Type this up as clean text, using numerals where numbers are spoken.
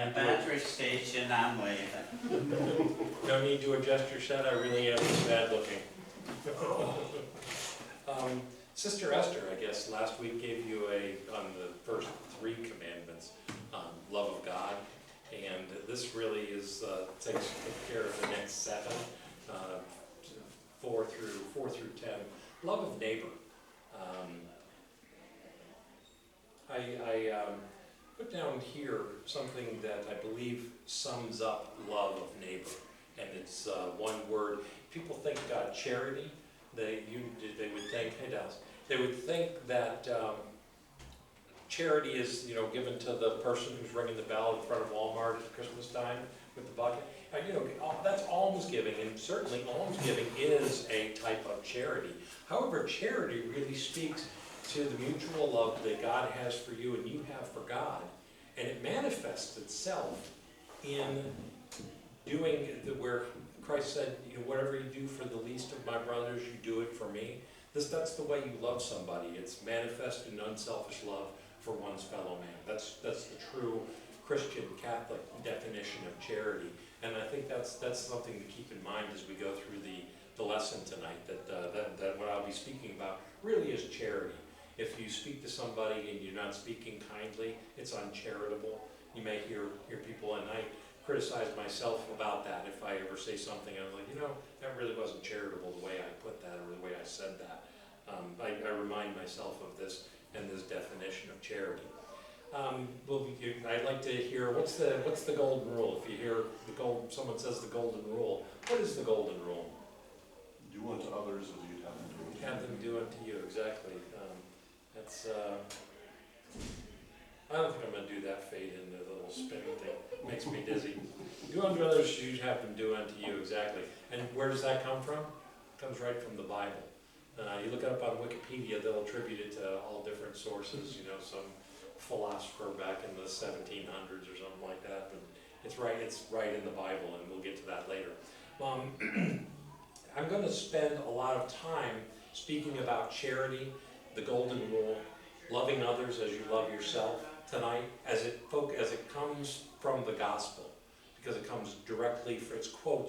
At need battery station, I'm waving. no need to adjust your set, I really am bad looking. Sister Esther, I guess, last week gave you on the first 3 commandments, love of God, and this really is, takes care of the next 7, 4 through 10. Love of neighbor. I put down here something that I believe sums up love of neighbor, and it's one word. People think charity. They would think, hey Dallas, they would think that charity is given to the person who's ringing the bell in front of Walmart at Christmas time with the bucket. That's almsgiving, and certainly almsgiving is a type of charity. However, charity really speaks to the mutual love that God has for you and you have for God, and it manifests itself in doing where Christ said, whatever you do for the least of my brothers, you do it for me. That's the way you love somebody. It's manifested in unselfish love for one's fellow man. That's the true Christian Catholic definition of charity. And I think that's something to keep in mind as we go through the lesson tonight, that what I'll be speaking about really is charity. If you speak to somebody and you're not speaking kindly, it's uncharitable. You may hear people, and I criticize myself about that if I ever say something, I'm like, that really wasn't charitable the way I put that or the way I said that. I remind myself of this and this definition of charity. I'd like to hear, what's the golden rule? If you hear someone says the golden rule, what is the golden rule? Do unto others as you'd have them do unto you. Have them do unto you, exactly. I don't think I'm going to do that fade in the little spinning thing. It makes me dizzy. Do unto others as you'd have them do unto you, exactly. And where does that come from? It comes right from the Bible. You look it up on Wikipedia, they'll attribute it to all different sources, some philosopher back in the 1700s or something like that. But it's right in the Bible, and we'll get to that later. I'm going to spend a lot of time speaking about charity, the golden rule, loving others as you love yourself tonight, as it comes from the gospel, because it comes directly, it's quotes